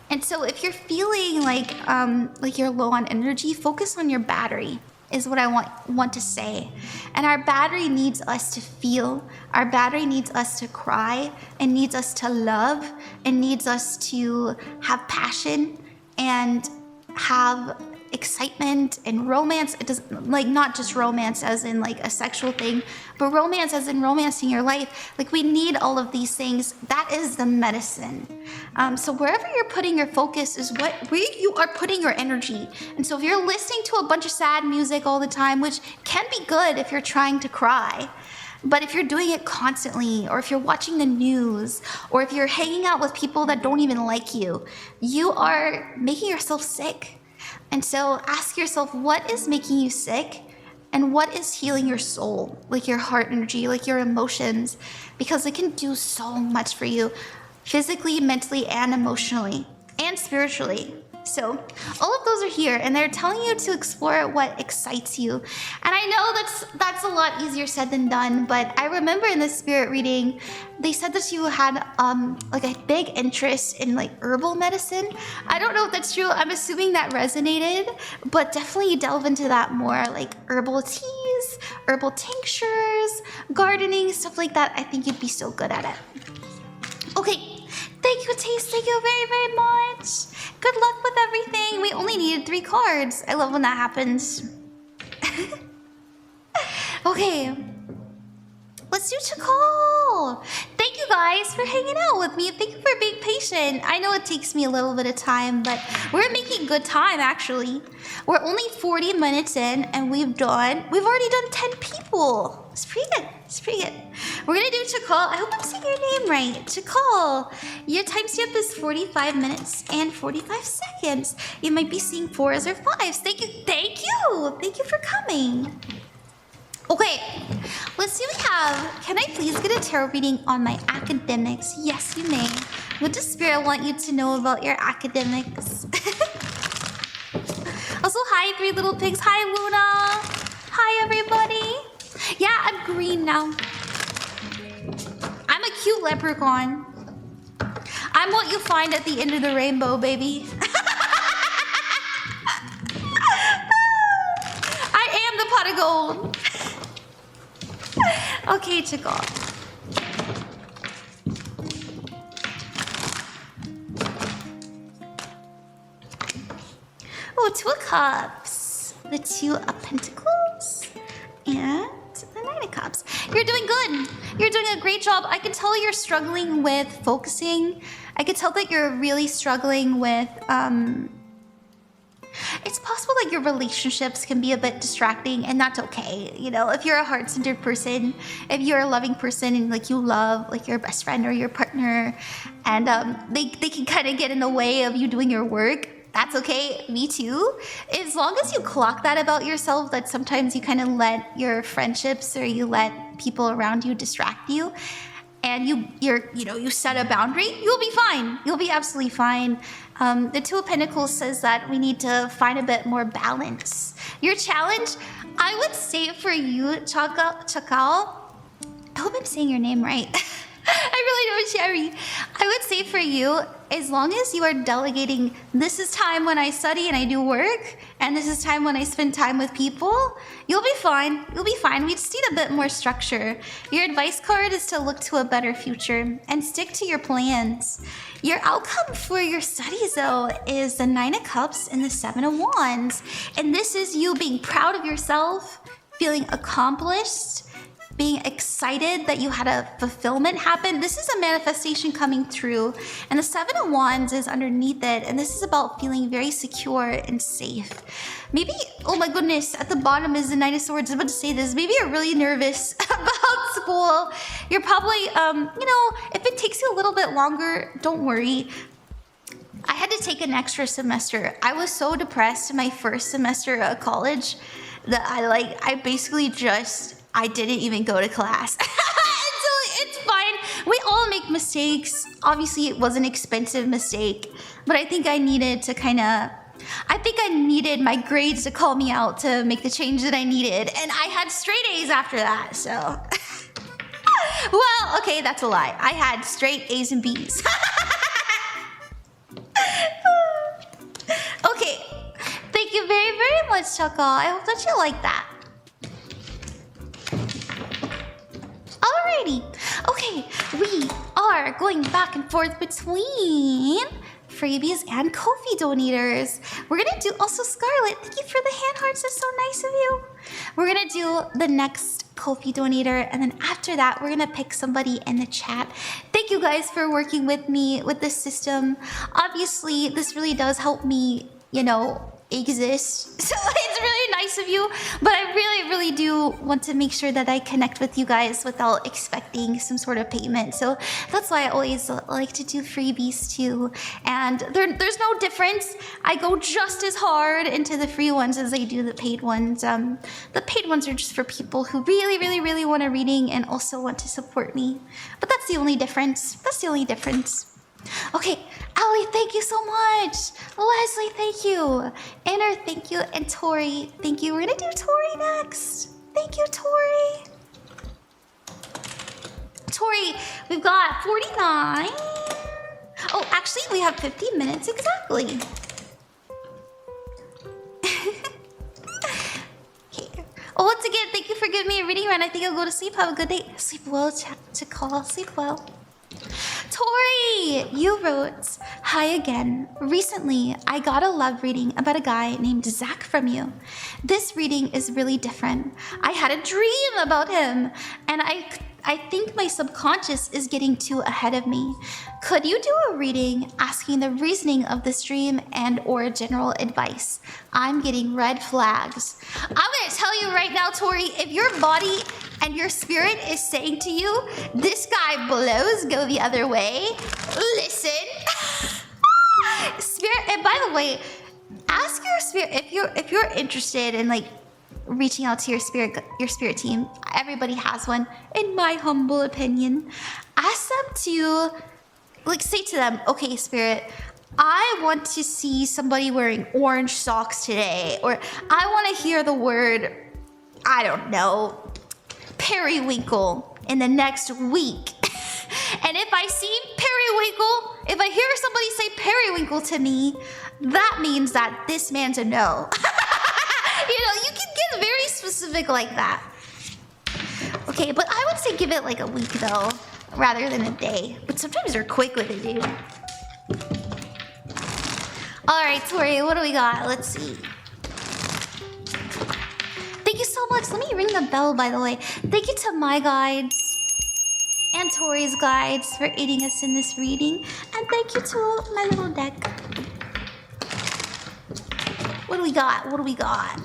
And so if you're feeling like you're low on energy, focus on your battery is what I want to say. And our battery needs us to feel. Our battery needs us to cry. It needs us to love. It needs us to have passion and have excitement and romance. It doesn't, like, not just romance as in like a sexual thing, but romance as in romancing your life. Like, we need all of these things. That is the medicine. So wherever you're putting your focus is where you are putting your energy. And so if you're listening to a bunch of sad music all the time, which can be good if you're trying to cry, but if you're doing it constantly, or if you're watching the news, or if you're hanging out with people that don't even like you, you are making yourself sick. And so ask yourself, what is making you sick? And what is healing your soul? Like your heart energy, like your emotions, because it can do so much for you physically, mentally, and emotionally, and spiritually. So all of those are here, and they're telling you to explore what excites you. And I know that's a lot easier said than done, but I remember in the spirit reading, they said that you had like a big interest in like herbal medicine. I don't know if that's true. I'm assuming that resonated, but definitely delve into that more, like herbal teas, herbal tinctures, gardening, stuff like that. I think you'd be so good at it. Okay. Thank you, Taes. Thank you very, very much. Good luck with everything. We only needed 3 cards. I love when that happens. Okay. Let's do Chakal. Thank you guys for hanging out with me. Thank you for being patient. I know it takes me a little bit of time, but we're making good time, actually. We're only 40 minutes in, and we've already done 10 people. It's pretty good. It's pretty good. We're gonna do Chakal. I hope I'm saying your name right. Chakal. Your timestamp is 45 minutes and 45 seconds. You might be seeing 4s or 5s. Thank you. Thank you. Thank you for coming. Okay, let's see what we have. Can I please get a tarot reading on my academics? Yes, you may. What does Spirit want you to know about your academics? Also, hi, Threelittlepigs. Hi, Luna. Hi, everybody. Yeah, I'm green now. I'm a cute leprechaun. I'm what you find at the end of the rainbow, baby. I am the pot of gold. Okay, Chakal. Oh, 2 of Cups. The 2 of Pentacles. And the 9 of Cups. You're doing good. You're doing a great job. I can tell you're struggling with focusing. I can tell that you're really struggling with, it's possible that your relationships can be a bit distracting, and that's okay. You know, if you're a heart-centered person, if you're a loving person and like you love like your best friend or your partner, and they can kind of get in the way of you doing your work, that's okay. Me too. As long as you clock that about yourself, that sometimes you kind of let your friendships or you let people around you distract you, and you set a boundary, you'll be fine. You'll be absolutely fine. The 2 of Pentacles says that we need to find a bit more balance. Your challenge, I would say for you, Chakal, I hope I'm saying your name right. I really don't, Sherry. I would say for you, as long as you are delegating, this is time when I study and I do work, and this is time when I spend time with people, you'll be fine. You'll be fine. We just need a bit more structure. Your advice card is to look to a better future and stick to your plans. Your outcome for your studies, though, is the 9 of Cups and the 7 of Wands. And this is you being proud of yourself, feeling accomplished, being excited that you had a fulfillment happen. This is a manifestation coming through. And the 7 of Wands is underneath it. And this is about feeling very secure and safe. Maybe, oh my goodness, at the bottom is the 9 of Swords. I'm about to say this. Maybe you're really nervous about school. You're probably, if it takes you a little bit longer, don't worry. I had to take an extra semester. I was so depressed in my first semester of college that I didn't even go to class. So it's fine. We all make mistakes. Obviously, it was an expensive mistake, but I think I needed my grades to call me out to make the change that I needed. And I had straight A's after that, so. Well, okay, that's a lie. I had straight A's and B's. Okay. Thank you very, very much, Chakal. I hope that you like that. Alrighty. Okay, we are going back and forth between freebies and Ko-fi donators. We're gonna do also Scarlett. Thank you for the hand hearts. That's so nice of you. We're gonna do the next Ko-fi donator, and then after that, we're gonna pick somebody in the chat. Thank you guys for working with me with this system. Obviously, this really does help me, you know, exist. So it's really nice of you, but I really do want to make sure that I connect with you guys without expecting some sort of payment. So that's why I always like to do freebies too. And there's no difference. I go just as hard into the free ones as I do the paid ones. The paid ones are just for people who really want a reading and also want to support me. But that's the only difference. That's the only difference. Okay, Ali, thank you so much. Leslie, thank you. Inner, thank you. And Tori, thank you. We're gonna do Tori next. Thank you, Tori. Tori, we've got 49. Oh, actually, we have 50 minutes exactly. Okay. Oh, once again, thank you for giving me a reading run. I think I'll go to sleep. Have a good day. Sleep well, Chakal. Sleep well. Tori, you wrote, "Hi again. Recently, I got a love reading about a guy named Zach from you. This reading is really different. I had a dream about him, and I think my subconscious is getting too ahead of me. Could you do a reading asking the reasoning of this dream and or general advice? I'm getting red flags." I'm gonna tell you right now, Tori, if your body and your spirit is saying to you, "This guy blows, go the other way," listen. Spirit, and by the way, ask your spirit if you're interested in like reaching out to your spirit team. Everybody has one, in my humble opinion. Ask them to like say to them, "Okay, spirit, I want to see somebody wearing orange socks today," or "I want to hear the word, I don't know, periwinkle in the next week." And if I see periwinkle, if I hear somebody say periwinkle to me, that means that this man's a no. You know, you can get very specific like that. Okay, but I would say give it like a week though, rather than a day. But sometimes they're quick with it, dude. All right, Tori, what do we got? Let's see. Thank you so much. Let me ring the bell, by the way. Thank you to my guides and Tori's guides for aiding us in this reading. And thank you to my little deck. What do we got? What do we got?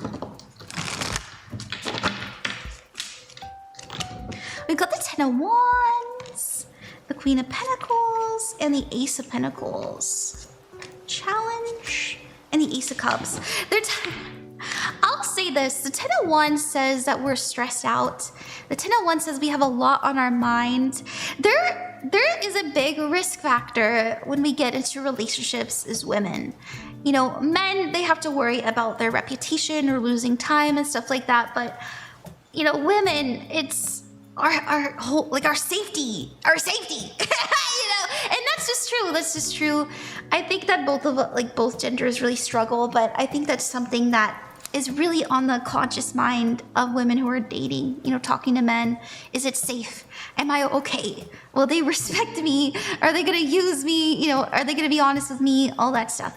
We've got the 10 of Wands, the Queen of Pentacles, and the Ace of Pentacles. Challenge, and the Ace of Cups. I'll say this, the 10 of Wands says that we're stressed out. The 10 of Wands says we have a lot on our mind. There is a big risk factor when we get into relationships as women. You know, men, they have to worry about their reputation or losing time and stuff like that. But, you know, women, it's our whole, like our safety, you know, and that's just true. That's just true. I think that both genders really struggle, but I think that's something that is really on the conscious mind of women who are dating, you know, talking to men. Is it safe? Am I okay? Will they respect me? Are they gonna use me? You know, are they gonna be honest with me? All that stuff.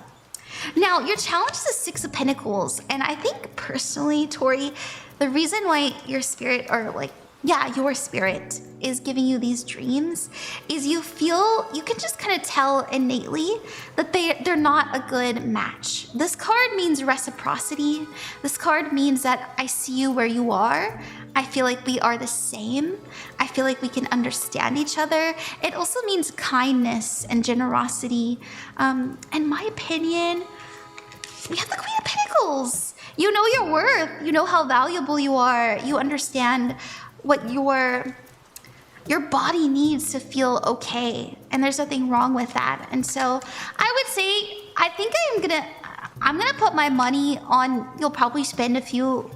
Now, your challenge is the 6 of Pentacles, and I think personally, Tori, the reason why your spirit, or like, yeah, your spirit is giving you these dreams is you can just kind of tell innately that they're not a good match. This card means reciprocity. This card means that I see you where you are. I feel like we are the same. I feel like we can understand each other. It also means kindness and generosity. In my opinion, we have the Queen of Pentacles. You know your worth. You know how valuable you are. You understand what your body needs to feel okay, and there's nothing wrong with that. And so I would say, I think I'm gonna put my money on you'll probably spend a few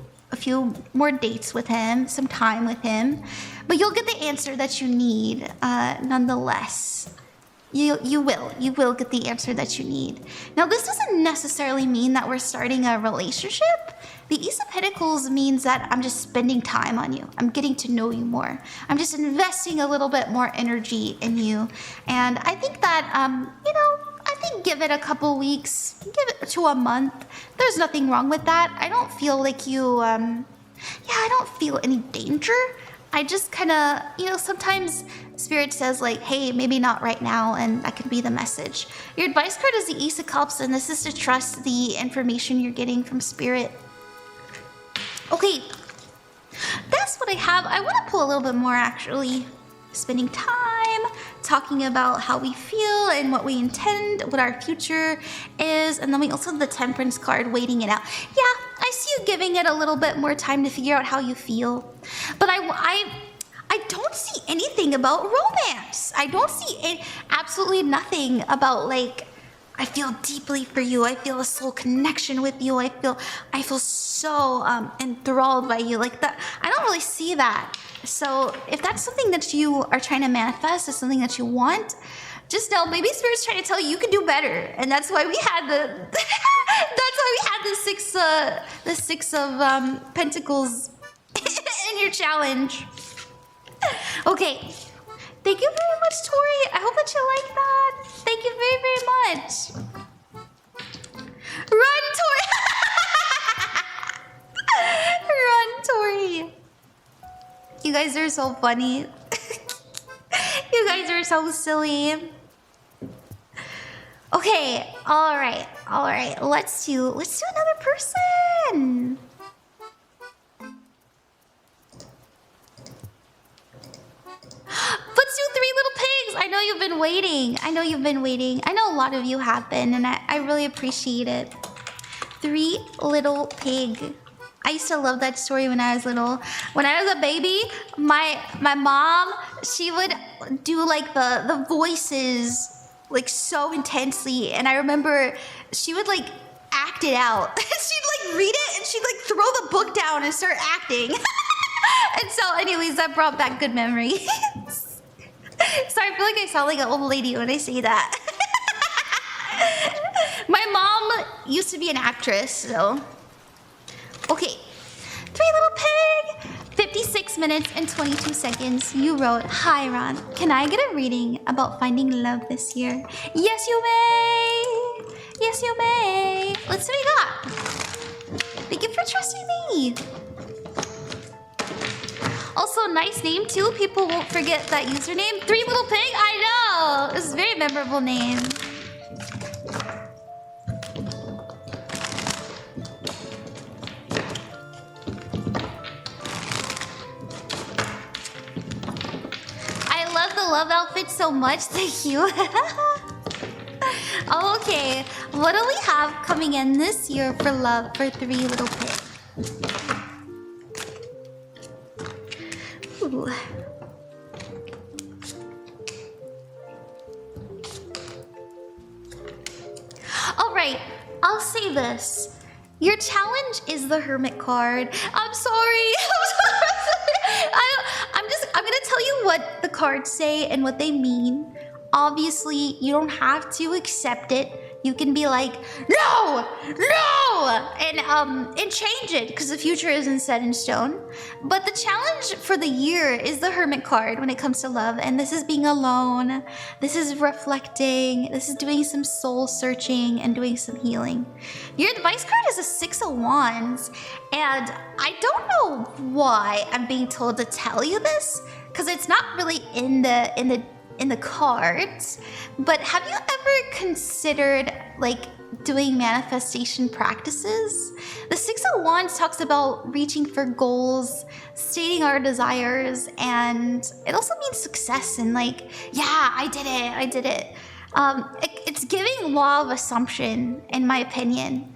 more dates with him, some time with him, but you'll get the answer that you need nonetheless. You will get the answer that you need. Now, this doesn't necessarily mean that we're starting a relationship. The Ace of Pentacles means that I'm just spending time on you. I'm getting to know you more. I'm just investing a little bit more energy in you. And I think that, I think give it a couple weeks. Give it to a month. There's nothing wrong with that. I don't feel like you, yeah, I don't feel any danger. I just kind of, you know, sometimes Spirit says like, hey, maybe not right now, and that could be the message. Your advice card is the Ace of Cups, and this is to trust the information you're getting from Spirit. Okay, that's what I have. I want to pull a little bit more, actually. Spending time talking about how we feel and what we intend, what our future is, and then we also have the Temperance card waiting it out. Yeah, I see you giving it a little bit more time to figure out how you feel, but I don't see anything about romance. I don't see absolutely nothing about like, I feel deeply for you. I feel a soul connection with you. I feel so enthralled by you. Like that, I don't really see that. So if that's something that you are trying to manifest, or something that you want, just know maybe Spirit's trying to tell you can do better, and that's why we had the the six of Pentacles in your challenge. Okay. Thank you very much, Tori. I hope that you like that. Thank you very, very much. Run, Tori. Run, Tori. You guys are so funny. You guys are so silly. Okay, all right. Let's do another person. Let's do Threelittlepigs. I know you've been waiting. I know a lot of you have been, and I really appreciate it. Threelittlepig. I used to love that story when I was little. When I was a baby, my mom, she would do like the voices like so intensely, and I remember she would like act it out. She'd like read it and she'd like throw the book down and start acting. And so anyways, that brought back good memories. So I feel like I sound like an old lady when I say that. My mom used to be an actress, so. Okay, Threelittlepig, 56 minutes and 22 seconds. You wrote, hi Ron, can I get a reading about finding love this year? Yes, you may. Yes, you may. Let's see what you got. Thank you for trusting me. Also, nice name too. People won't forget that username. Threelittlepig, I know. It's a very memorable name. I love the love outfit so much. Thank you. Okay, what do we have coming in this year for love for Threelittlepig? Ooh. All right, I'll say this. Your challenge is the Hermit card. I'm sorry. I'm gonna tell you what the cards say and what they mean. Obviously, you don't have to accept it. You can be like, no, and change it because the future isn't set in stone. But the challenge for the year is the Hermit card when it comes to love, and this is being alone. This is reflecting. This is doing some soul searching and doing some healing. Your advice card is a 6 of Wands, and I don't know why I'm being told to tell you this because it's not really in the cards, but have you ever considered like doing manifestation practices? The 6 of Wands talks about reaching for goals, stating our desires, and it also means success and like, yeah, I did it. It's giving law of assumption, in my opinion.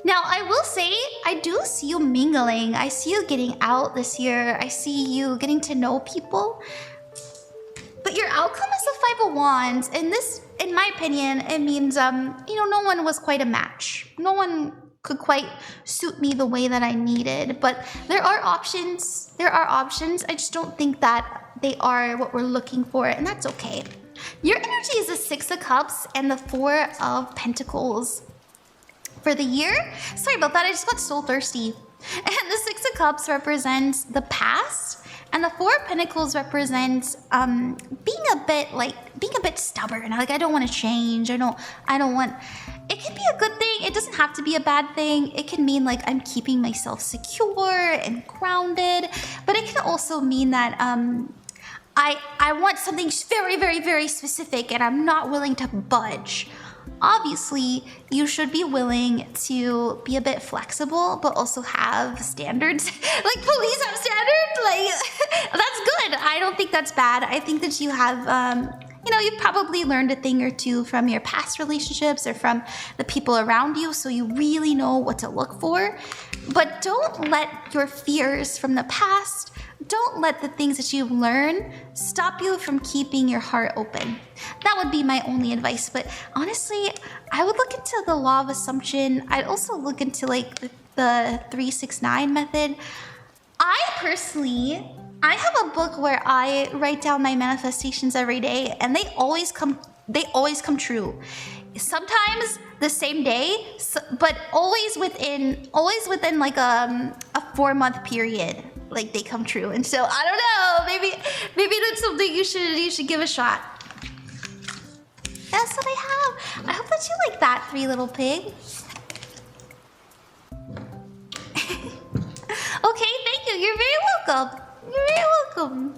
Now, I will say, I do see you mingling. I see you getting out this year. I see you getting to know people. But your outcome is the 5 of Wands, and this, in my opinion, it means, no one was quite a match. No one could quite suit me the way that I needed, but there are options. I just don't think that they are what we're looking for, and that's okay. Your energy is the 6 of Cups and the 4 of Pentacles. For the year, sorry about that, I just got so thirsty. And the 6 of Cups represents the past, and And the Four of Pentacles represents being a bit stubborn. Like, I don't want to change. I don't want. It can be a good thing. It doesn't have to be a bad thing. It can mean like I'm keeping myself secure and grounded, but it can also mean that I want something very, very, very specific and I'm not willing to budge. Obviously, you should be willing to be a bit flexible, but also have standards. Like, police have standards. Like, that's good. I don't think that's bad. I think that you have, you've probably learned a thing or two from your past relationships or from the people around you, so you really know what to look for. But don't let your fears from the past, don't let the things that you've learned stop you from keeping your heart open. That would be my only advice. But honestly, I would look into the law of assumption. I'd also look into like the 369 method. I have a book where I write down my manifestations every day, and they always come true. Sometimes the same day, but always within like a 4-month period. Like, they come true. And so I don't know, maybe that's something you should give a shot. That's what I have. I hope that you like that, Threelittlepig. Okay, thank you. You're very welcome. You're very welcome.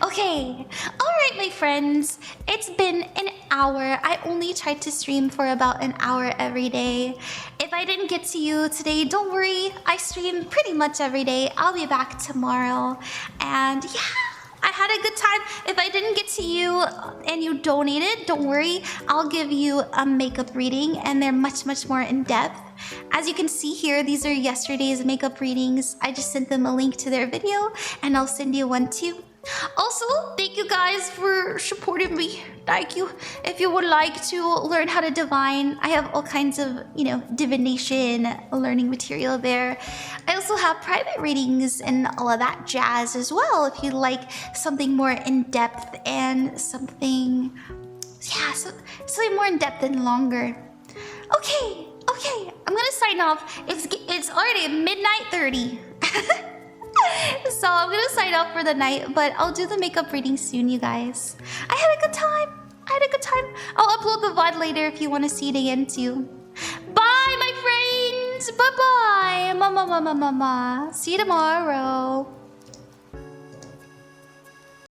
Okay, alright my friends, it's been an hour. I only tried to stream for about an hour every day. If I didn't get to you today, don't worry. I stream pretty much every day. I'll be back tomorrow. And yeah, I had a good time. If I didn't get to you and you donated, don't worry. I'll give you a makeup reading, and they're much, much more in depth. As you can see here, these are yesterday's makeup readings. I just sent them a link to their video, and I'll send you one too. Also, thank you guys for supporting me. Thank you. If you would like to learn how to divine, I have all kinds of, divination learning material there. I also have private readings and all of that jazz as well, if you'd like something more in-depth and something more in-depth and longer. Okay, I'm gonna sign off. It's already midnight 30. So I'm gonna sign off for the night, but I'll do the makeup reading soon, you guys. I had a good time. I'll upload the VOD later if you want to see it again too. Bye, my friends. Bye-bye. Mama. See you tomorrow.